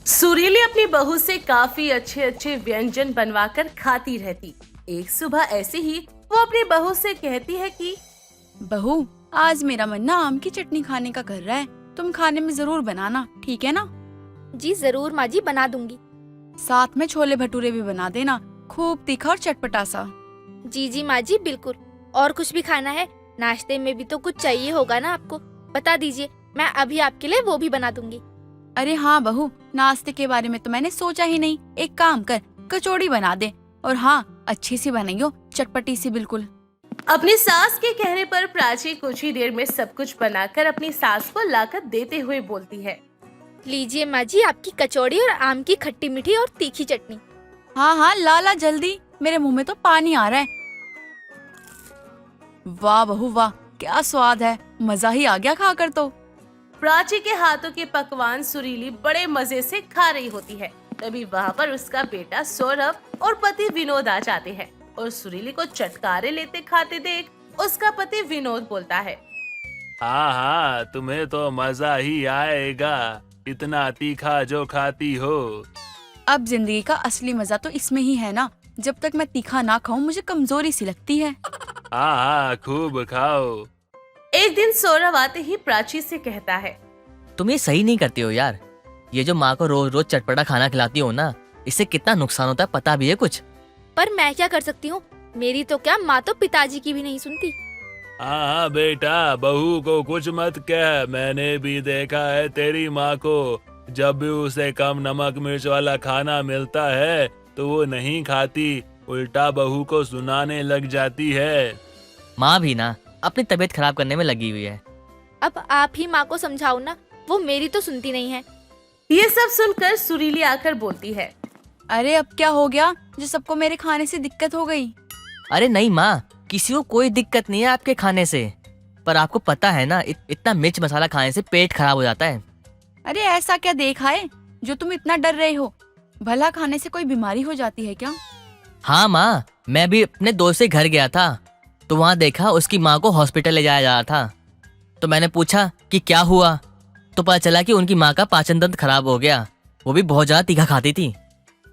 सुरीली अपनी बहू से काफी अच्छे अच्छे व्यंजन बनवाकर खाती रहती। एक सुबह ऐसे ही वो अपनी बहू से कहती है कि बहू, आज मेरा मन ना आम की चटनी खाने का कर रहा है। तुम खाने में जरूर बनाना, ठीक है ना? जी जरूर माँ जी, बना दूंगी। साथ में छोले भटूरे भी बना देना, खूब तीखा और चटपटा सा। जी जी माँ जी, बिल्कुल। और कुछ भी खाना है? नाश्ते में भी तो कुछ चाहिए होगा ना आपको, बता दीजिए, मैं अभी आपके लिए वो भी बना दूंगी। अरे हाँ बहू, नाश्ते के बारे में तो मैंने सोचा ही नहीं। एक काम कर, कचौड़ी बना दे। और हाँ, अच्छी सी बनाइयो, चटपटी सी बिल्कुल। अपनी सास के कहने पर प्राची कुछ ही देर में सब कुछ बनाकर अपनी सास को लाकर देते हुए बोलती है, लीजिए माँ जी, आपकी कचौड़ी और आम की खट्टी मीठी और तीखी चटनी। हाँ हाँ, ला जल्दी, मेरे मुंह में तो पानी आ रहा है। वाह बहू वाह, क्या स्वाद है, मजा ही आ गया खाकर तो। प्राची के हाथों के पकवान सुरीली बड़े मजे से खा रही होती है। तभी वहाँ पर उसका बेटा सौरभ और पति विनोद आ जाते हैं और सुरीली को चटकारे लेते खाते देख उसका पति विनोद बोलता है, हाँ हाँ, तुम्हें तो मजा ही आएगा, इतना तीखा जो खाती हो। अब जिंदगी का असली मजा तो इसमें ही है ना। जब तक मैं तीखा ना खाऊं मुझे कमजोरी सी लगती है। हाँ हाँ, खूब खाओ। एक दिन सौरभ आते ही प्राची से कहता है, तुम ये सही नहीं करती हो यार। ये जो माँ को रोज रोज चटपटा खाना खिलाती हो ना, इससे कितना नुकसान होता है पता भी है कुछ? पर मैं क्या कर सकती हूँ, मेरी तो क्या, माँ तो पिताजी की भी नहीं सुनती। हाँ हाँ बेटा, बहू को कुछ मत कह, मैंने भी देखा है तेरी माँ को। जब भी उसे कम नमक मिर्च वाला खाना मिलता है तो वो नहीं खाती, उल्टा बहू को सुनाने लग जाती है। माँ भी ना अपनी तबीयत खराब करने में लगी हुई है। अब आप ही माँ को समझाओ ना, वो मेरी तो सुनती नहीं है। ये सब सुनकर सुरीली आकर बोलती है, अरे अब क्या हो गया जो सबको मेरे खाने से दिक्कत हो गई? अरे नहीं माँ, किसी को कोई दिक्कत नहीं है आपके खाने से। पर आपको पता है ना, इतना मिर्च मसाला खाने से पेट खराब हो जाता है। अरे ऐसा क्या देखा है जो तुम इतना डर रहे हो? भला खाने से कोई बीमारी हो जाती है क्या? हाँ माँ, मैं भी अपने दोस्त के घर गया था तो वहाँ देखा उसकी माँ को हॉस्पिटल ले जाया जा रहा था। तो मैंने पूछा कि क्या हुआ, तो पता चला कि उनकी माँ का पाचन तंत्र खराब हो गया। वो भी बहुत ज्यादा तीखा खाती थी।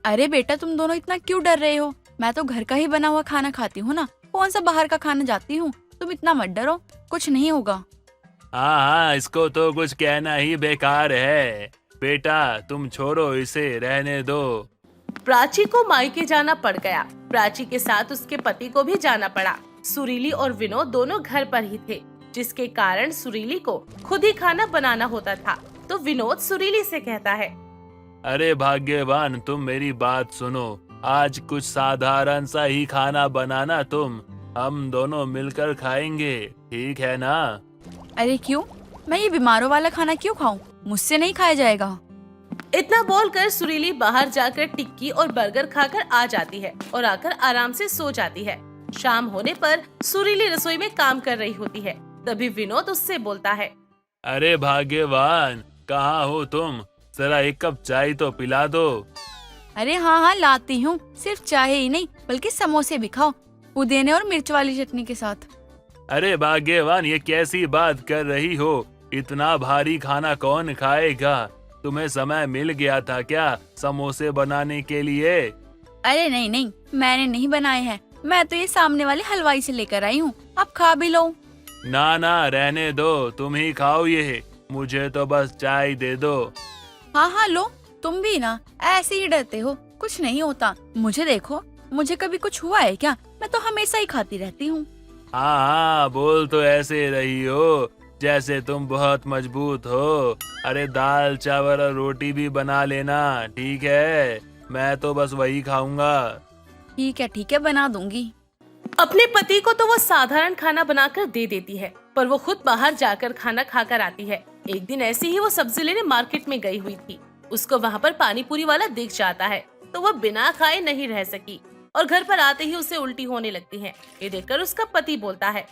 अरे बेटा, तुम दोनों इतना क्यों डर रहे हो? मैं तो घर का ही बना हुआ खाना खाती हूँ ना, कौन सा बाहर का खाना जाती हूँ। तुम इतना मत डरो, कुछ नहीं होगा। हाँ हाँ, इसको तो कुछ कहना ही बेकार है। बेटा तुम छोड़ो इसे, रहने दो। प्राची को मायके जाना पड़ गया। प्राची के साथ उसके पति को भी जाना पड़ा। सुरीली और विनोद दोनों घर पर ही थे, जिसके कारण सुरीली को खुद ही खाना बनाना होता था। तो विनोद सुरीली से कहता है, अरे भाग्यवान, तुम मेरी बात सुनो, आज कुछ साधारण सा ही खाना बनाना तुम, हम दोनों मिलकर खाएंगे, ठीक है ना? अरे क्यों? मैं ये बीमारों वाला खाना क्यों खाऊं? मुझसे नहीं खाया जाएगा। इतना बोलकर सुरीली बाहर जाकर टिक्की और बर्गर खाकर आ जाती है और आकर आराम से सो जाती है। शाम होने पर सुरीली रसोई में काम कर रही होती है। तभी विनोद उससे बोलता है, अरे भाग्यवान, कहाँ हो तुम? जरा एक कप चाय तो पिला दो। अरे हाँ हाँ, लाती हूँ। सिर्फ चाय ही नहीं बल्कि समोसे भी खाओ, पुदीने और मिर्च वाली चटनी के साथ। अरे भाग्यवान, ये कैसी बात कर रही हो? इतना भारी खाना कौन खाएगा? तुम्हें समय मिल गया था क्या समोसे बनाने के लिए? अरे नहीं नहीं, मैंने नहीं बनाए हैं, मैं तो ये सामने वाले हलवाई से लेकर आई हूँ। आप खा भी लो। ना ना, रहने दो, तुम ही खाओ ये, मुझे तो बस चाय दे दो। हाँ हाँ लो, तुम भी ना ऐसे ही डरते हो, कुछ नहीं होता। मुझे देखो, मुझे कभी कुछ हुआ है क्या? मैं तो हमेशा ही खाती रहती हूँ। हाँ हाँ, बोल तो ऐसे रही हो जैसे तुम बहुत मजबूत हो। अरे दाल चावल और रोटी भी बना लेना, ठीक है? मैं तो बस वही खाऊंगा। ठीक है, बना दूंगी। अपने पति को तो वो साधारण खाना बनाकर दे देती है, पर वो खुद बाहर जाकर खाना खाकर आती है। एक दिन ऐसे ही वो सब्जी लेने मार्केट में गई हुई थी। उसको वहाँ पर पानी पूरी वाला दिख जाता है, तो वो बिना खाए नहीं रह सकी और घर पर आते ही उसे उल्टी होने लगती है। ये देखकर उसका पति बोलता है,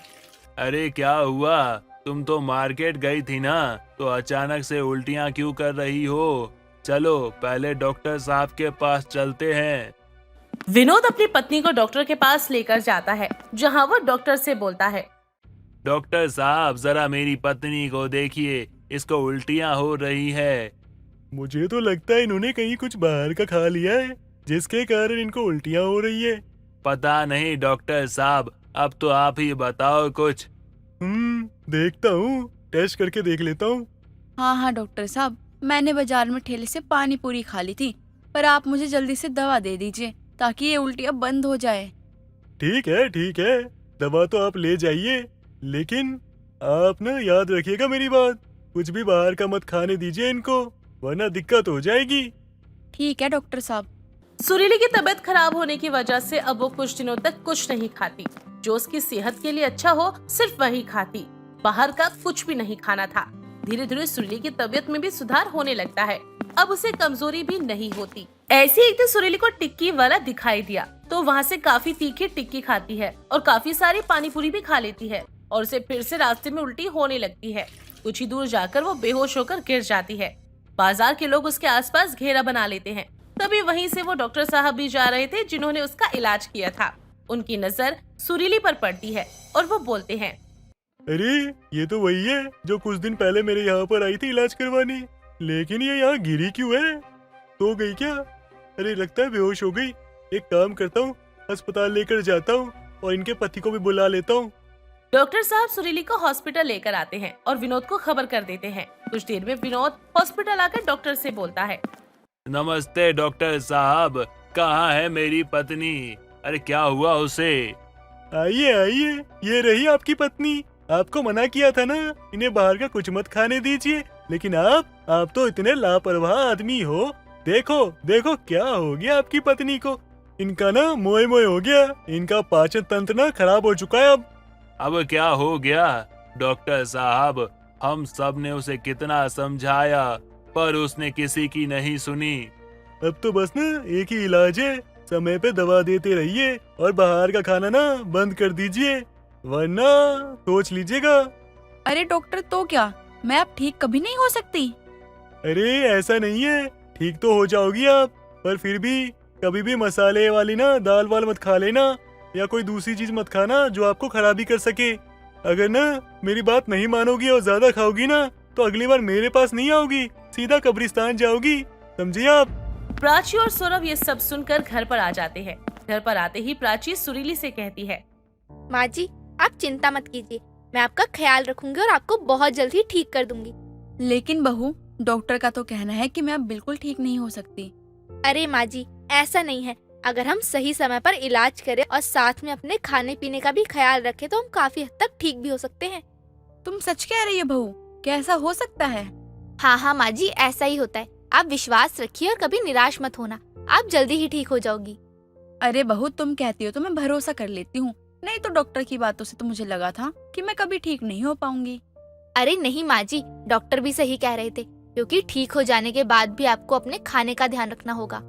अरे क्या हुआ? तुम तो मार्केट गई थी ना, तो अचानक से उल्टियाँ क्यों कर रही हो? चलो पहले डॉक्टर साहब के पास चलते हैं। विनोद अपनी पत्नी को डॉक्टर के पास लेकर जाता है, जहाँ वो डॉक्टर से बोलता है, डॉक्टर साहब, जरा मेरी पत्नी को देखिए, इसको उल्टियाँ हो रही है। मुझे तो लगता है इन्होंने कहीं कुछ बाहर का खा लिया है, जिसके कारण इनको उल्टियाँ हो रही है। पता नहीं डॉक्टर साहब, अब तो आप ही बताओ कुछ। देखता हूँ, टेस्ट करके देख लेता हूँ। हाँ हाँ डॉक्टर साहब, मैंने बाजार में ठेले से पानी पूरी खा ली थी, पर आप मुझे जल्दी से दवा दे दीजिए ताकि ये उल्टियाँ बंद हो जाए। ठीक है, दवा तो आप ले जाइए, लेकिन आप ना याद रखिएगा मेरी बात, कुछ भी बाहर का मत खाने दीजिए इनको, वरना दिक्कत हो जाएगी। ठीक है डॉक्टर साहब। सुरीली की तबीयत खराब होने की वजह से अब वो कुछ दिनों तक कुछ नहीं खाती। जो उसकी सेहत के लिए अच्छा हो सिर्फ वही खाती, बाहर का कुछ भी नहीं खाना था। धीरे धीरे सुरीली की तबीयत में भी सुधार होने लगता है, अब उसे कमजोरी भी नहीं होती। ऐसी एक दिन सुरीली को टिक्की वाला दिखाई दिया तो वहाँ से काफी तीखी टिक्की खाती है और काफी सारी पानी पूरी भी खा लेती है और उसे फिर से रास्ते में उल्टी होने लगती है। कुछ ही दूर जाकर वो बेहोश होकर गिर जाती है। बाजार के लोग उसके आसपास घेरा बना लेते हैं। तभी वहीं से वो डॉक्टर साहब भी जा रहे थे जिन्होंने उसका इलाज किया था। उनकी नजर सुरीली पर पड़ती है और वो बोलते हैं, अरे ये तो वही है जो कुछ दिन पहले मेरे यहाँ पर आई थी इलाज करवाने, लेकिन ये यहाँ गिरी क्यों है? सो गई क्या? अरे लगता है बेहोश हो गई। एक काम करता हूँ, अस्पताल लेकर जाता हूँ और इनके पति को भी बुला लेता हूँ। डॉक्टर साहब सुरीली को हॉस्पिटल लेकर आते हैं और विनोद को खबर कर देते हैं। कुछ देर में विनोद हॉस्पिटल आकर डॉक्टर से बोलता है, नमस्ते डॉक्टर साहब, कहाँ है मेरी पत्नी? अरे क्या हुआ उसे? आइए, ये रही आपकी पत्नी। आपको मना किया था ना, इन्हें बाहर का कुछ मत खाने दीजिए, लेकिन आप तो इतने लापरवाह आदमी हो। देखो क्या हो गया आपकी पत्नी को। इनका ना मोए हो गया, इनका पाचन तंत्र ना खराब हो चुका है। अब क्या हो गया डॉक्टर साहब? हम सब ने उसे कितना समझाया पर उसने किसी की नहीं सुनी। अब तो बस ना एक ही इलाज है, समय पे दवा देते रहिए और बाहर का खाना ना बंद कर दीजिए, वरना सोच लीजिएगा। अरे डॉक्टर तो क्या, मैं अब ठीक कभी नहीं हो सकती? अरे ऐसा नहीं है, ठीक तो हो जाओगी आप, पर फिर भी कभी भी मसाले वाली ना दाल वाल मत खा लेना या कोई दूसरी चीज मत खाना जो आपको खराबी कर सके। अगर ना मेरी बात नहीं मानोगी और ज्यादा खाओगी ना तो अगली बार मेरे पास नहीं आओगी, सीधा कब्रिस्तान जाओगी, समझिए आप। प्राची और सौरभ ये सब सुनकर घर पर आ जाते हैं। घर पर आते ही प्राची सुरीली से कहती है, माँ जी आप चिंता मत कीजिए, मैं आपका ख्याल रखूंगी और आपको बहुत जल्दी ठीक कर दूंगी। लेकिन बहू, डॉक्टर का तो कहना है कि मैं अब बिल्कुल ठीक नहीं हो सकती। अरे माँ जी ऐसा नहीं है, अगर हम सही समय पर इलाज करें और साथ में अपने खाने पीने का भी ख्याल रखें तो हम काफी हद तक ठीक भी हो सकते हैं। तुम सच कह रही हो बहू? क्या ऐसा हो सकता है? हाँ माँ जी ऐसा ही होता है, आप विश्वास रखिए और कभी निराश मत होना, आप जल्दी ही ठीक हो जाओगी। अरे बहू तुम कहती हो तो मैं भरोसा कर लेती हूँ, नहीं तो डॉक्टर की बातों से तो मुझे लगा था कि मैं कभी ठीक नहीं हो पाऊंगी। अरे नहीं माँ जी, डॉक्टर भी सही कह रहे थे, क्योंकि ठीक हो जाने के बाद भी आपको अपने खाने का ध्यान रखना होगा।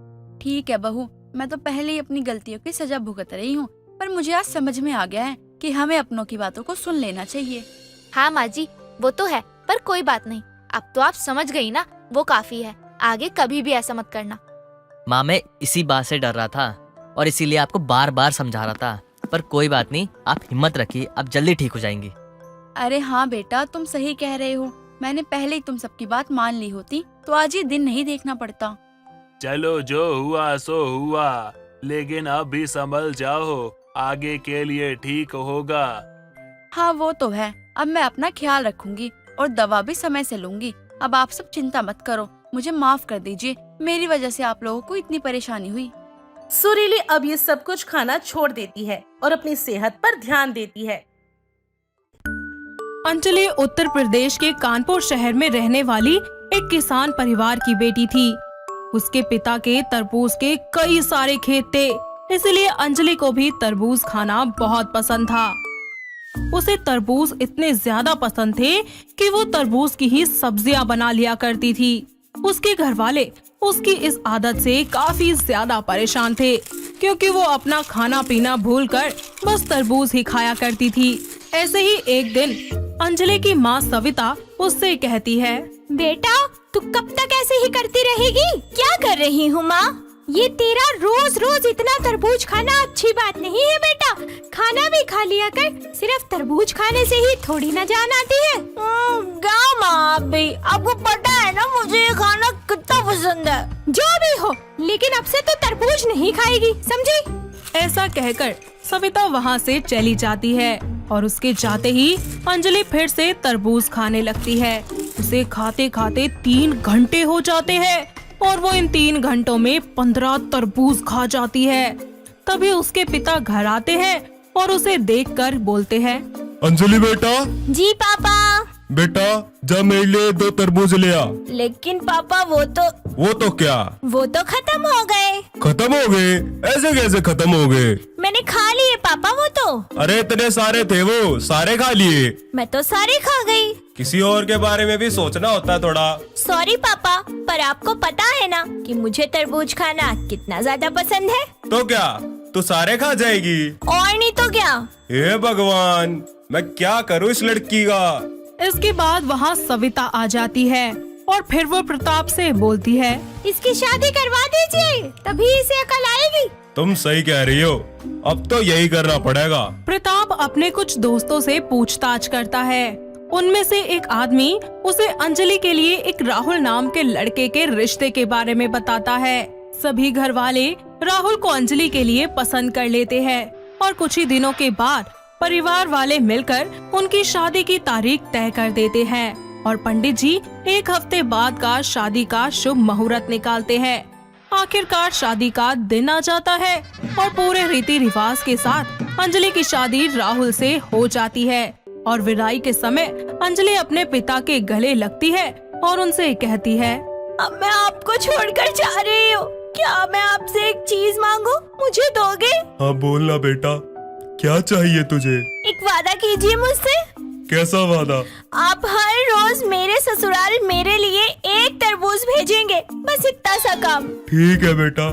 ठीक है बहू, मैं तो पहले ही अपनी गलतियों की सजा भुगत रही हूँ, पर मुझे आज समझ में आ गया है कि हमें अपनों की बातों को सुन लेना चाहिए। हाँ माँ जी वो तो है, पर कोई बात नहीं, अब तो आप समझ गई ना, वो काफी है, आगे कभी भी ऐसा मत करना। माँ मैं इसी बात से डर रहा था और इसीलिए आपको बार बार समझा रहा था, पर कोई बात नहीं, आप हिम्मत रखिए, आप जल्दी ठीक हो जाएंगी। अरे हाँ बेटा तुम सही कह रहे हो, मैंने पहले ही तुम सबकी बात मान ली होती तो आज ये दिन नहीं देखना पड़ता। चलो जो हुआ सो हुआ, लेकिन अब भी संभल जाओ, आगे के लिए ठीक होगा। हाँ वो तो है, अब मैं अपना ख्याल रखूंगी और दवा भी समय से लूंगी। अब आप सब चिंता मत करो, मुझे माफ कर दीजिए, मेरी वजह से आप लोगों को इतनी परेशानी हुई। सुरीली अब ये सब कुछ खाना छोड़ देती है और अपनी सेहत पर ध्यान देती है। अंजलि उत्तर प्रदेश के कानपुर शहर में रहने वाली एक किसान परिवार की बेटी थी। उसके पिता के तरबूज के कई सारे खेत थे, इसलिए अंजलि को भी तरबूज खाना बहुत पसंद था। उसे तरबूज इतने ज्यादा पसंद थे कि वो तरबूज की ही सब्जियां बना लिया करती थी। उसके घर वाले उसकी इस आदत से काफी ज्यादा परेशान थे, क्योंकि वो अपना खाना पीना भूलकर बस तरबूज ही खाया करती थी। ऐसे ही एक दिन अंजलि की माँ सविता उससे कहती है, बेटा तू कब तक ऐसे ही करती रहेगी? क्या कर रही हूँ माँ? ये तेरा रोज रोज इतना तरबूज खाना अच्छी बात नहीं है बेटा, खाना भी खा लिया कर, सिर्फ तरबूज खाने से ही थोड़ी ना जान आती है। क्या माँ, आपको पता है ना मुझे ये खाना कितना पसंद है। जो भी हो, लेकिन अब से तो तरबूज नहीं खाएगी, समझी? ऐसा कहकर सविता वहाँ से चली जाती है और उसके जाते ही अंजलि फिर से तरबूज खाने लगती है। उसे खाते खाते 3 घंटे हो जाते हैं और वो इन 3 घंटों में 15 तरबूज खा जाती है। तभी उसके पिता घर आते हैं और उसे देखकर बोलते हैं, अंजलि बेटा, जी पापा। बेटा जा मेरे लिए 2 तरबूज ले आ। लेकिन पापा वो तो क्या? वो तो खत्म हो गए। खत्म हो गए? ऐसे कैसे खत्म हो गए? मैंने खा लिए पापा वो तो। अरे इतने सारे थे, वो सारे खा लिए? मैं तो सारे खा गई। किसी और के बारे में भी सोचना होता है थोड़ा। सॉरी पापा, पर आपको पता है ना कि मुझे तरबूज खाना कितना ज्यादा पसंद है। तो क्या तू सारे खा जाएगी? और नहीं तो क्या। हे भगवान, मैं क्या करूँ इस लड़की का। इसके बाद वहाँ सविता आ जाती है और फिर वो प्रताप से बोलती है, इसकी शादी करवा दीजिए, तभी इसे अकल आएगी। तुम सही कह रही हो, अब तो यही करना पड़ेगा। प्रताप अपने कुछ दोस्तों से पूछताछ करता है। उनमें से एक आदमी उसे अंजलि के लिए एक राहुल नाम के लड़के के रिश्ते के बारे में बताता है। सभी घर वाले राहुल को अंजलि के लिए पसंद कर लेते हैं और कुछ ही दिनों के बाद परिवार वाले मिलकर उनकी शादी की तारीख तय कर देते हैं और पंडित जी 1 हफ्ते बाद का शादी का शुभ मुहूर्त निकालते हैं। आखिरकार शादी का दिन आ जाता है और पूरे रीति रिवाज के साथ अंजलि की शादी राहुल से हो जाती है और विदाई के समय अंजलि अपने पिता के गले लगती है और उनसे कहती है, अब मैं आपको छोड़कर जा रही हूँ। क्या मैं आपसे एक चीज मांगू, मुझे दोगे? हाँ बोलना बेटा, क्या चाहिए तुझे? एक वादा कीजिए मुझसे। कैसा वादा? आप हर रोज मेरे ससुराल मेरे लिए 1 तरबूज भेजेंगे, बस इतना सा काम। ठीक है बेटा,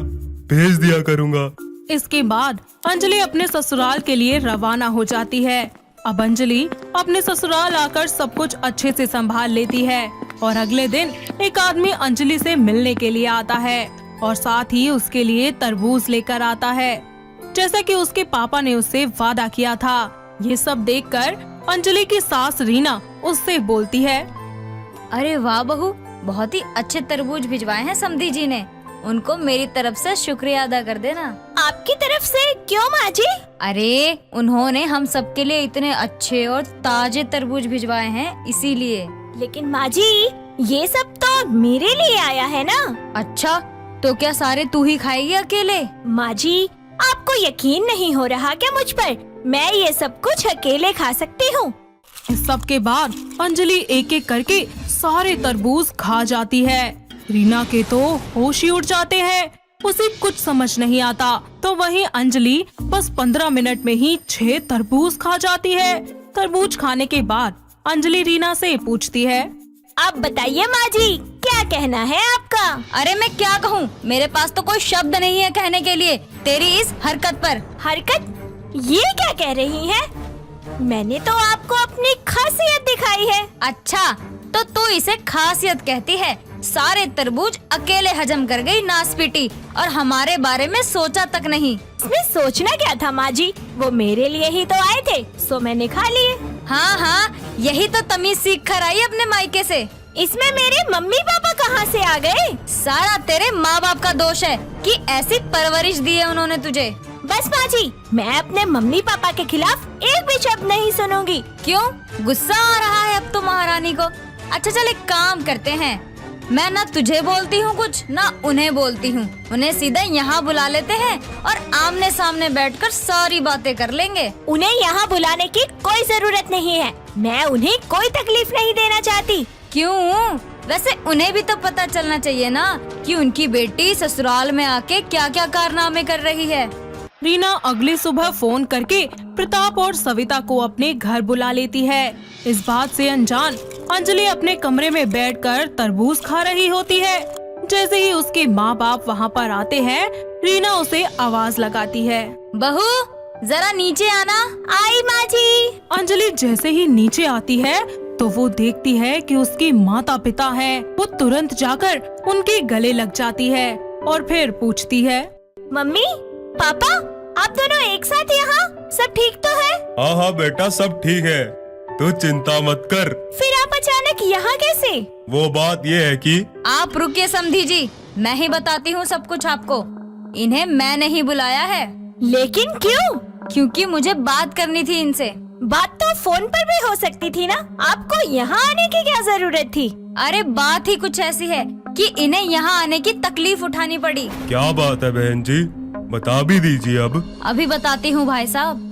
भेज दिया करूँगा। इसके बाद अंजलि अपने ससुराल के लिए रवाना हो जाती है। अब अंजलि अपने ससुराल आकर सब कुछ अच्छे से संभाल लेती है और अगले दिन एक आदमी अंजलि से मिलने के लिए आता है और साथ ही उसके लिए तरबूज लेकर आता है, जैसा कि उसके पापा ने उससे वादा किया था। ये सब देखकर अंजलि की सास रीना उससे बोलती है, अरे वाह बहू, बहुत ही अच्छे तरबूज भिजवाए हैं समधी जी ने। उनको मेरी तरफ से शुक्रिया अदा कर देना। आपकी तरफ से? क्यों माँ जी? अरे उन्होंने हम सबके लिए इतने अच्छे और ताजे तरबूज भिजवाए हैं, इसीलिए। लेकिन माँ जी, ये सब तो मेरे लिए आया है ना। अच्छा, तो क्या सारे तू ही खाएगी अकेले? माँ जी, आपको यकीन नहीं हो रहा क्या मुझ पर? मैं ये सब कुछ अकेले खा सकती हूँ। इस सब के बाद अंजलि एक एक करके सारे तरबूज खा जाती है। रीना के तो होश ही उड़ जाते हैं, उसे कुछ समझ नहीं आता। तो वहीं अंजलि बस 15 मिनट में ही 6 तरबूज खा जाती है। तरबूज खाने के बाद अंजलि रीना से पूछती है, आप बताइए माँ जी, क्या कहना है आपका? अरे मैं क्या कहूँ, मेरे पास तो कोई शब्द नहीं है कहने के लिए तेरी इस हरकत पर। हरकत? ये क्या कह रही हैं? मैंने तो आपको अपनी खासियत दिखाई है। अच्छा, तो तू इसे खासियत कहती है? सारे तरबूज अकेले हजम कर गई नासपीटी और हमारे बारे में सोचा तक नहीं। इसमें सोचना क्या था माँ जी, वो मेरे लिए ही तो आए थे, सो मैंने खा लिए। हाँ हाँ, यही तो तमीज सीख कर आई अपने मायके से। इसमें मेरे मम्मी पापा कहाँ से आ गए? सारा तेरे माँ बाप का दोष है कि ऐसी परवरिश दी है उन्होंने तुझे। बस माँ जी, मैं अपने मम्मी पापा के खिलाफ एक भी शब्द नहीं सुनूंगी। क्यों, गुस्सा आ रहा है अब तो महारानी को? अच्छा चल, एक काम करते हैं, मैं ना तुझे बोलती हूँ कुछ, ना उन्हें बोलती हूँ। उन्हें सीधा यहाँ बुला लेते हैं और आमने सामने बैठकर सारी बातें कर लेंगे। उन्हें यहाँ बुलाने की कोई जरूरत नहीं है, मैं उन्हें कोई तकलीफ नहीं देना चाहती। क्यों? वैसे उन्हें भी तो पता चलना चाहिए ना कि उनकी बेटी ससुराल में आके क्या क्या कारनामे कर रही है। रीना अगली सुबह फोन करके प्रताप और सविता को अपने घर बुला लेती है। इस बात से अनजान अंजलि अपने कमरे में बैठकर तरबूज खा रही होती है। जैसे ही उसके माँ बाप वहाँ पर आते हैं, रीना उसे आवाज लगाती है, बहू जरा नीचे आना। आई माँ जी। अंजलि जैसे ही नीचे आती है तो वो देखती है कि उसके माता पिता हैं। वो तुरंत जाकर उनके गले लग जाती है और फिर पूछती है, मम्मी पापा, आप दोनों एक साथ यहाँ? सब ठीक तो है? हाँ हाँ बेटा, सब ठीक है, तू चिंता मत कर। फिर आप अचानक अचानक यहाँ कैसे? वो बात ये है कि आप रुकिए समधी जी, मैं ही बताती हूँ सब कुछ आपको। इन्हें मैंने ही बुलाया है। लेकिन क्यों? क्योंकि मुझे बात करनी थी इनसे। बात तो फोन पर भी हो सकती थी ना, आपको यहाँ आने की क्या जरूरत थी? अरे बात ही कुछ ऐसी है कि इन्हें यहाँ आने की तकलीफ उठानी पड़ी। क्या बात है बहन जी, बता भी दीजिए अब। अभी बताती हूँ भाई साहब।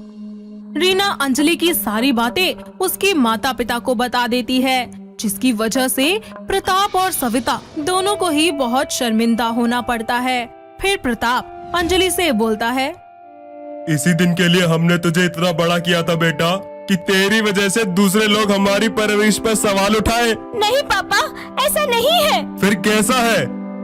रीना अंजलि की सारी बातें उसके माता पिता को बता देती है, जिसकी वजह से प्रताप और सविता दोनों को ही बहुत शर्मिंदा होना पड़ता है। फिर प्रताप अंजलि से बोलता है, इसी दिन के लिए हमने तुझे इतना बड़ा किया था बेटा, कि तेरी वजह से दूसरे लोग हमारी परवरिश पर सवाल उठाए। नहीं पापा, ऐसा नहीं है। फिर कैसा है?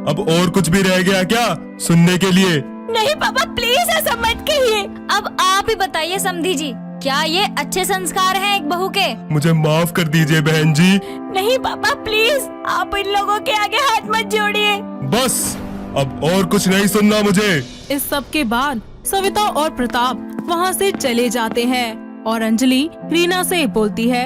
अब और कुछ भी रह गया क्या सुनने के लिए? नहीं पापा, प्लीज ऐसा मत कहिए। अब आप ही बताइए समधी जी, क्या ये अच्छे संस्कार हैं एक बहू के? मुझे माफ कर दीजिए बहन जी। नहीं पापा प्लीज, आप इन लोगों के आगे हाथ मत जोड़िए। बस अब और कुछ नहीं सुनना मुझे। इस सब के बाद सविता और प्रताप वहाँ से चले जाते हैं और अंजलि रीना से बोलती है,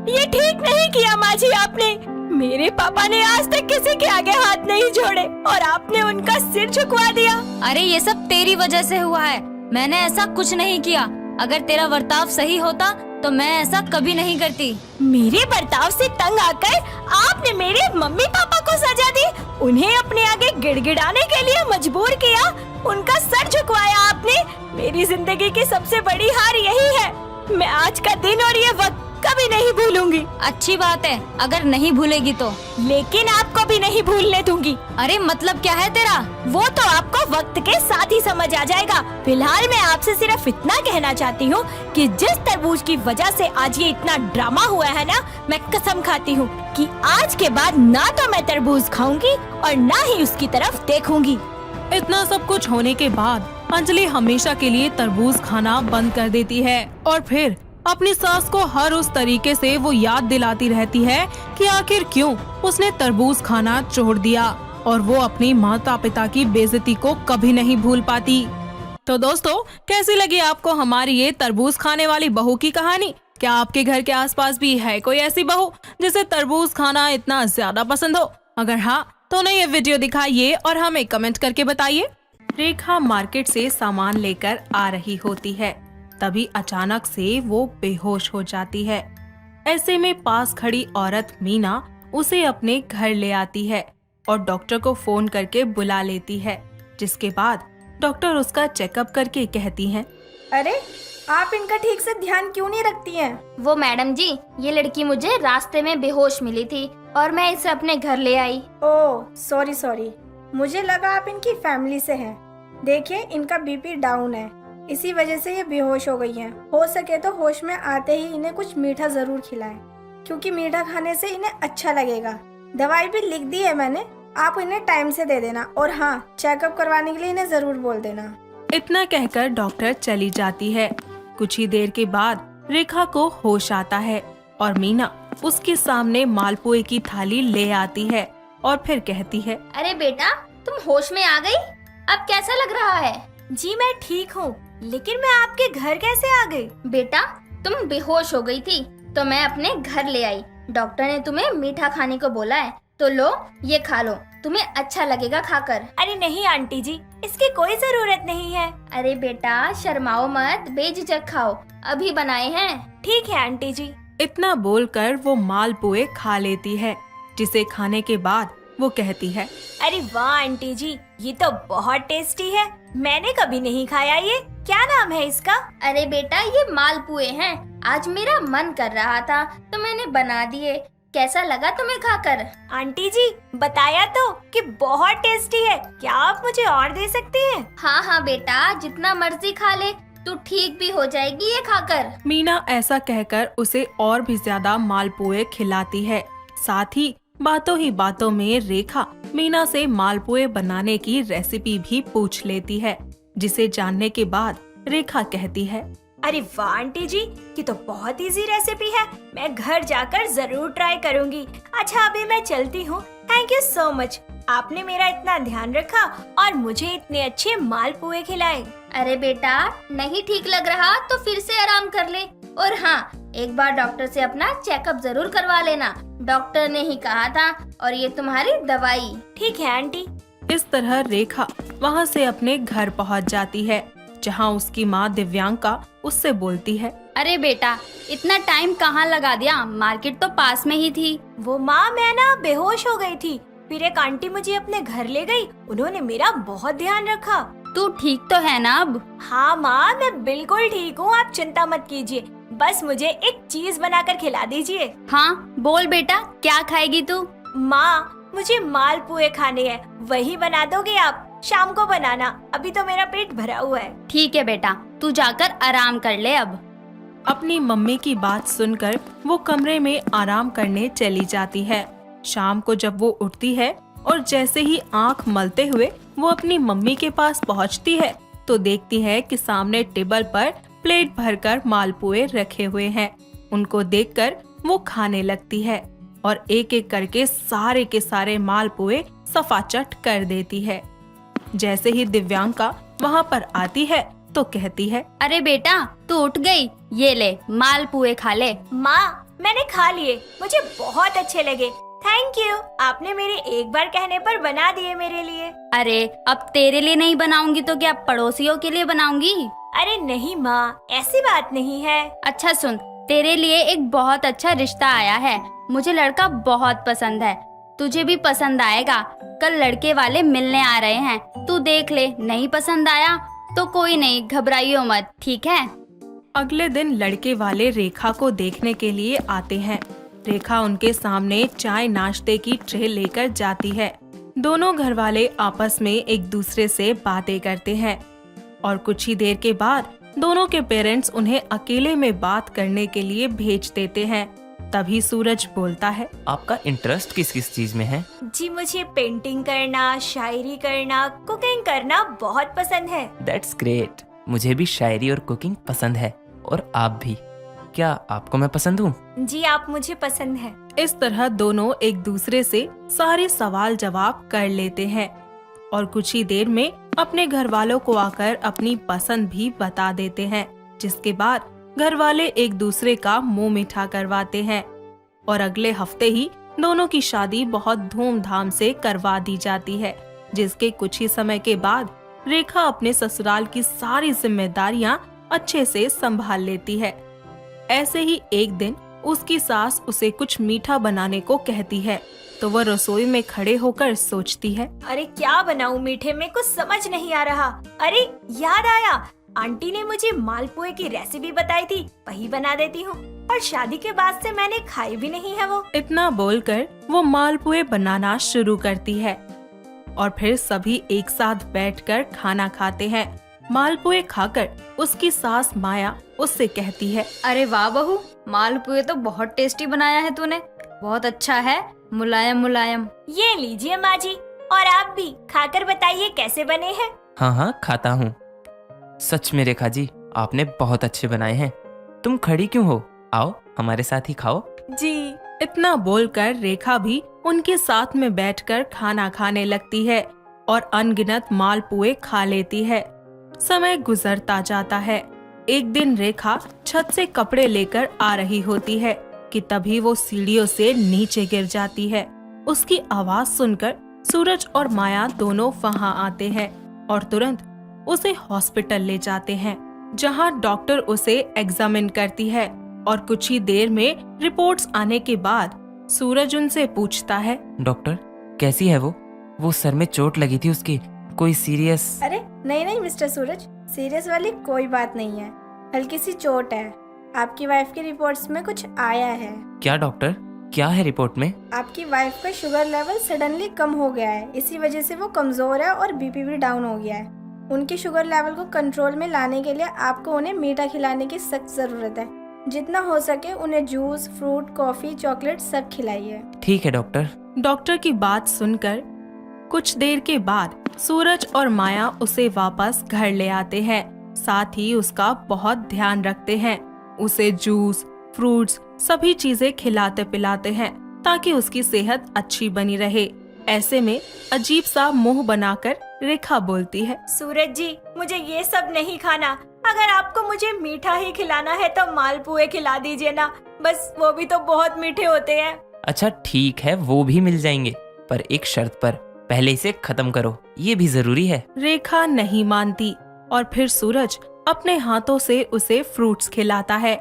ये ठीक नहीं किया माँ जी आपने। मेरे पापा ने आज तक किसी के आगे हाथ नहीं जोड़े और आपने उनका सिर झुकवा दिया। अरे ये सब तेरी वजह से हुआ है, मैंने ऐसा कुछ नहीं किया। अगर तेरा बर्ताव सही होता तो मैं ऐसा कभी नहीं करती। मेरे बर्ताव से तंग आकर आपने मेरे मम्मी पापा को सजा दी, उन्हें अपने आगे गिड़गिड़ाने के लिए मजबूर किया, उनका सर झुकवाया आपने। मेरी जिंदगी की सबसे बड़ी हार यही है। मैं आज का दिन और ये वक्त कभी नहीं भूलूंगी। अच्छी बात है, अगर नहीं भूलेगी तो। लेकिन आपको भी नहीं भूलने दूंगी। अरे मतलब क्या है तेरा? वो तो आपको वक्त के साथ ही समझ आ जाएगा। फिलहाल मैं आपसे सिर्फ इतना कहना चाहती हूँ कि जिस तरबूज की वजह से आज ये इतना ड्रामा हुआ है ना, मैं कसम खाती हूँ कि आज के बाद ना तो मैं तरबूज खाऊंगी और ना ही उसकी तरफ देखूंगी। इतना सब कुछ होने के बाद अंजलि हमेशा के लिए तरबूज खाना बंद कर देती है और फिर अपनी सास को हर उस तरीके से वो याद दिलाती रहती है कि आखिर क्यों उसने तरबूज खाना छोड़ दिया, और वो अपनी माता पिता की बेइज्जती को कभी नहीं भूल पाती। तो दोस्तों, कैसी लगी आपको हमारी ये तरबूज खाने वाली बहू की कहानी? क्या आपके घर के आसपास भी है कोई ऐसी बहू जिसे तरबूज खाना इतना ज्यादा पसंद हो? अगर हाँ तो उन्हें ये वीडियो दिखाइए और हमें कमेंट करके बताइए। रेखा मार्केट से सामान लेकर आ रही होती है, तभी अचानक से वो बेहोश हो जाती है। ऐसे में पास खड़ी औरत मीना उसे अपने घर ले आती है और डॉक्टर को फोन करके बुला लेती है, जिसके बाद डॉक्टर उसका चेकअप करके कहती हैं, अरे आप इनका ठीक से ध्यान क्यों नहीं रखती हैं? वो मैडम जी, ये लड़की मुझे रास्ते में बेहोश मिली थी और मैं इसे अपने घर ले आई। ओह सॉरी, मुझे लगा आप इनकी फैमिली से हैं। देखिए इनका बीपी डाउन है, इसी वजह से ये बेहोश हो गई हैं। हो सके तो होश में आते ही इन्हें कुछ मीठा जरूर खिलाएं, क्योंकि मीठा खाने से इन्हें अच्छा लगेगा। दवाई भी लिख दी है मैंने, आप इन्हें टाइम से दे देना और हाँ, चेकअप करवाने के लिए इन्हें जरूर बोल देना। इतना कहकर डॉक्टर चली जाती है। कुछ ही देर के बाद रेखा को होश आता है और मीना उसके सामने मालपुए की थाली ले आती है और फिर कहती है, अरे बेटा, तुम होश में आ गई? अब कैसा लग रहा है? जी मैं ठीक हूँ, लेकिन मैं आपके घर कैसे आ गई? बेटा, तुम बेहोश हो गई थी तो मैं अपने घर ले आई। डॉक्टर ने तुम्हें मीठा खाने को बोला है, तो लो ये खा लो, तुम्हें अच्छा लगेगा खाकर। अरे नहीं आंटी जी, इसकी कोई जरूरत नहीं है। अरे बेटा शर्माओ मत, बेझिझक खाओ, अभी बनाए हैं। ठीक है आंटी जी। इतना बोलकर वो मालपुए खा लेती है, जिसे खाने के बाद वो कहती है, अरे वाह आंटी जी, ये तो बहुत टेस्टी है, मैंने कभी नहीं खाया। ये क्या नाम है इसका? अरे बेटा, ये मालपुए हैं। आज मेरा मन कर रहा था तो मैंने बना दिए। कैसा लगा तुम्हें खाकर? आंटी जी बताया तो कि बहुत टेस्टी है, क्या आप मुझे और दे सकती हैं? हाँ बेटा, जितना मर्जी खा ले, तू ठीक भी हो जाएगी ये खाकर। मीना ऐसा कहकर उसे और भी ज्यादा मालपुए खिलाती है। साथ ही बातों में रेखा मीना से मालपुए बनाने की रेसिपी भी पूछ लेती है, जिसे जानने के बाद रेखा कहती है, अरे वाह आंटी जी, ये तो बहुत इजी रेसिपी है, मैं घर जाकर जरूर ट्राई करूंगी। अच्छा अभी मैं चलती हूँ, थैंक यू सो मच, आपने मेरा इतना ध्यान रखा और मुझे इतने अच्छे मालपुए खिलाए। अरे बेटा, नहीं ठीक लग रहा तो फिर से आराम कर ले, और हाँ, एक बार डॉक्टर से अपना चेकअप जरूर करवा लेना। डॉक्टर ने ही कहा था, और ये तुम्हारी दवाई। ठीक है आंटी। इस तरह रेखा वहाँ से अपने घर पहुँच जाती है, जहाँ उसकी माँ दिव्यांका उससे बोलती है, अरे बेटा, इतना टाइम कहाँ लगा दिया, मार्केट तो पास में ही थी। वो माँ, मैं ना बेहोश हो गई थी, फिर एक आंटी मुझे अपने घर ले गई, उन्होंने मेरा बहुत ध्यान रखा। तू ठीक तो है ना अब? हाँ माँ, मैं बिल्कुल ठीक हूँ, आप चिंता मत कीजिए, बस मुझे एक चीज बनाकर खिला दीजिए। हाँ बोल बेटा, क्या खाएगी तू? माँ, मुझे मालपुए खाने हैं, वही बना दोगे आप? शाम को बनाना, अभी तो मेरा पेट भरा हुआ है। ठीक है बेटा, तू जाकर आराम कर ले अब। अपनी मम्मी की बात सुनकर वो कमरे में आराम करने चली जाती है। शाम को जब वो उठती है और जैसे ही आंख मलते हुए वो अपनी मम्मी के पास पहुंचती है, तो देखती है कि सामने टेबल पर प्लेट भरकर मालपुए रखे हुए हैं। उनको देखकर वो खाने लगती है और एक एक करके सारे के सारे मालपुए सफाचट कर देती है। जैसे ही दिव्यांका वहाँ पर आती है तो कहती है, अरे बेटा, तू उठ गई, ये ले मालपुए खा ले। माँ, मैंने खा लिए, मुझे बहुत अच्छे लगे, थैंक यू, आपने मेरे एक बार कहने पर बना दिए मेरे लिए। अरे अब तेरे लिए नहीं बनाऊंगी तो क्या पड़ोसियों के लिए बनाऊंगी? अरे नहीं माँ, ऐसी बात नहीं है। अच्छा सुन, तेरे लिए एक बहुत अच्छा रिश्ता आया है, मुझे लड़का बहुत पसंद है, तुझे भी पसंद आएगा। कल लड़के वाले मिलने आ रहे हैं, तू देख ले, नहीं पसंद आया तो कोई नहीं, घबराइयो मत, ठीक है? अगले दिन लड़के वाले रेखा को देखने के लिए आते हैं। रेखा उनके सामने चाय नाश्ते की ट्रे लेकर जाती है। दोनों घर वाले आपस में एक दूसरे से बातें करते हैं और कुछ ही देर के बाद दोनों के पेरेंट्स उन्हें अकेले में बात करने के लिए भेज देते हैं। तभी सूरज बोलता है, आपका इंटरेस्ट किस किस चीज में है? जी मुझे पेंटिंग करना, शायरी करना, कुकिंग करना बहुत पसंद है। दैट्स ग्रेट, मुझे भी शायरी और कुकिंग पसंद है, और आप भी। क्या आपको मैं पसंद हूँ? जी आप मुझे पसंद है। इस तरह दोनों एक दूसरे से सारे सवाल जवाब कर लेते हैं और कुछ ही देर में अपने घर वालों को आकर अपनी पसंद भी बता देते हैं, जिसके बाद घर वाले एक दूसरे का मुंह मीठा करवाते हैं और अगले हफ्ते ही दोनों की शादी बहुत धूमधाम से करवा दी जाती है। जिसके कुछ ही समय के बाद रेखा अपने ससुराल की सारी जिम्मेदारियां अच्छे से संभाल लेती है। ऐसे ही एक दिन उसकी सास उसे कुछ मीठा बनाने को कहती है, तो वह रसोई में खड़े होकर सोचती है, अरे क्या बनाऊं मीठे में, कुछ समझ नहीं आ रहा। अरे याद आया, आंटी ने मुझे मालपुए की रेसिपी बताई थी, वही बना देती हूँ, और शादी के बाद से मैंने खाई भी नहीं है वो। इतना बोलकर वो मालपुए बनाना शुरू करती है और फिर सभी एक साथ बैठकर खाना खाते हैं। मालपुए खाकर उसकी सास माया उससे कहती है, अरे वाह बहू, मालपुए तो बहुत टेस्टी बनाया है तूने, बहुत अच्छा है, मुलायम मुलायम। ये लीजिए माँ जी, और आप भी खाकर बताइए कैसे बने हैं। हाँ हाँ, खाता हूँ। सच में रेखा जी, आपने बहुत अच्छे बनाए हैं। तुम खड़ी क्यों हो, आओ हमारे साथ ही खाओ। जी। इतना बोलकर रेखा भी उनके साथ में बैठकर खाना खाने लगती है और अनगिनत मालपुए खा लेती है। समय गुजरता जाता है। एक दिन रेखा छत से कपड़े लेकर आ रही होती है कि तभी वो सीढ़ियों से नीचे गिर जाती है। उसकी आवाज सुनकर सूरज और माया दोनों वहां आते हैं और तुरंत उसे हॉस्पिटल ले जाते हैं, जहां डॉक्टर उसे एग्जामिन करती है और कुछ ही देर में रिपोर्ट्स आने के बाद सूरज उनसे पूछता है, डॉक्टर कैसी है वो सर में चोट लगी थी उसकी, कोई सीरियस? अरे नहीं मिस्टर सूरज, सीरियस वाली कोई बात नहीं है, हल्की सी चोट है। आपकी वाइफ की रिपोर्ट्स में कुछ आया है। क्या डॉक्टर, क्या है रिपोर्ट में? आपकी वाइफ का शुगर लेवल सडनली कम हो गया है, इसी वजह से वो कमजोर है और बीपी भी डाउन हो गया है। उनके शुगर लेवल को कंट्रोल में लाने के लिए आपको उन्हें मीठा खिलाने की सख्त जरूरत है। जितना हो सके उन्हें जूस, फ्रूट, कॉफी, चॉकलेट सब खिलाइए। ठीक है डॉक्टर। डॉक्टर की बात सुनकर कुछ देर के बाद सूरज और माया उसे वापस घर ले आते हैं। साथ ही उसका बहुत ध्यान रखते हैं, उसे जूस, फ्रूट्स सभी चीजें खिलाते पिलाते हैं ताकि उसकी सेहत अच्छी बनी रहे। ऐसे में अजीब सा मुंह बनाकर रेखा बोलती है, सूरज जी मुझे ये सब नहीं खाना, अगर आपको मुझे मीठा ही खिलाना है तो मालपुए खिला दीजिए ना, बस वो भी तो बहुत मीठे होते हैं। अच्छा ठीक है, वो भी मिल जाएंगे, पर एक शर्त पर, पहले इसे खत्म करो, ये भी जरूरी है। रेखा नहीं मानती और फिर सूरज अपने हाथों से उसे फ्रूट्स खिलाता है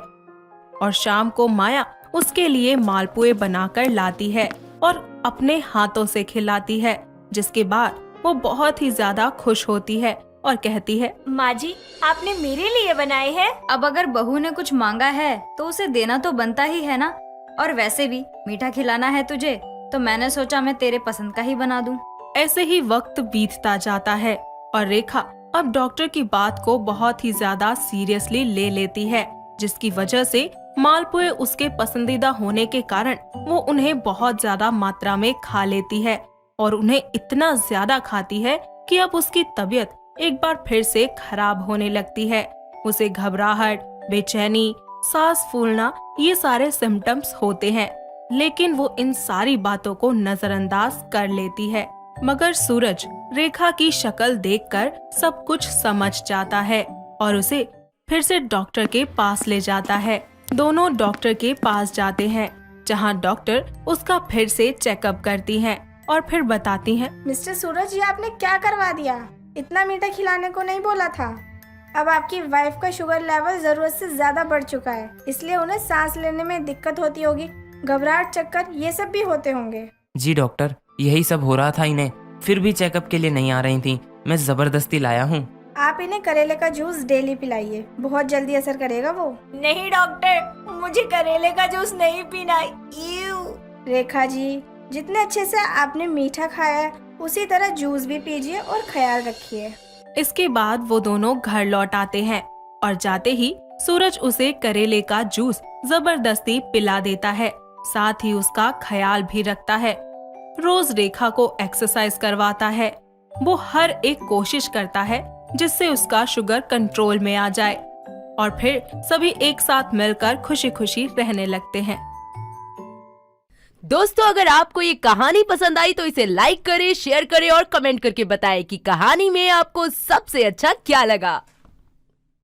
और शाम को माया उसके लिए मालपुए बनाकर लाती है और अपने हाथों से खिलाती है, जिसके बाद वो बहुत ही ज्यादा खुश होती है और कहती है, माँ जी आपने मेरे लिए बनाए हैं। अब अगर बहू ने कुछ मांगा है तो उसे देना तो बनता ही है ना। और वैसे भी मीठा खिलाना है तुझे, तो मैंने सोचा मैं तेरे पसंद का ही बना दूं। ऐसे ही वक्त बीतता जाता है और रेखा अब डॉक्टर की बात को बहुत ही ज्यादा सीरियसली ले लेती है, जिसकी वजह से मालपुए उसके पसंदीदा होने के कारण वो उन्हें बहुत ज्यादा मात्रा में खा लेती है और उन्हें इतना ज्यादा खाती है कि अब उसकी तबीयत एक बार फिर से खराब होने लगती है। उसे घबराहट, बेचैनी, सांस फूलना, ये सारे सिम्टम्स होते हैं, लेकिन वो इन सारी बातों को नजरअंदाज कर लेती है। मगर सूरज रेखा की शक्ल देखकर सब कुछ समझ जाता है और उसे फिर से डॉक्टर के पास ले जाता है। दोनों डॉक्टर के पास जाते हैं, जहां डॉक्टर उसका फिर से चेकअप करती हैं और फिर बताती हैं, मिस्टर सूरज, ये आपने क्या करवा दिया? इतना मीठा खिलाने को नहीं बोला था। अब आपकी वाइफ का शुगर लेवल जरूरत से ज्यादा बढ़ चुका है, इसलिए उन्हें सांस लेने में दिक्कत होती होगी, घबराहट, चक्कर, ये सब भी होते होंगे। जी डॉक्टर, यही सब हो रहा था इन्हें, फिर भी चेकअप के लिए नहीं आ रही थी, मैं जबरदस्ती लाया हूँ। आप इन्हें करेले का जूस डेली पिलाइए, बहुत जल्दी असर करेगा वो। नहीं डॉक्टर, मुझे करेले का जूस नहीं पीना। रेखा जी, जितने अच्छे से आपने मीठा खाया है उसी तरह जूस भी पीजिए और ख्याल रखिए। इसके बाद वो दोनों घर लौट आते हैं और जाते ही सूरज उसे करेले का जूस जबरदस्ती पिला देता है, साथ ही उसका ख्याल भी रखता है। रोज रेखा को एक्सरसाइज करवाता है। वो हर एक कोशिश करता है जिससे उसका शुगर कंट्रोल में आ जाए और फिर सभी एक साथ मिलकर खुशी खुशी रहने लगते हैं। दोस्तों, अगर आपको ये कहानी पसंद आई तो इसे लाइक करें, शेयर करें और कमेंट करके बताएं कि कहानी में आपको सबसे अच्छा क्या लगा।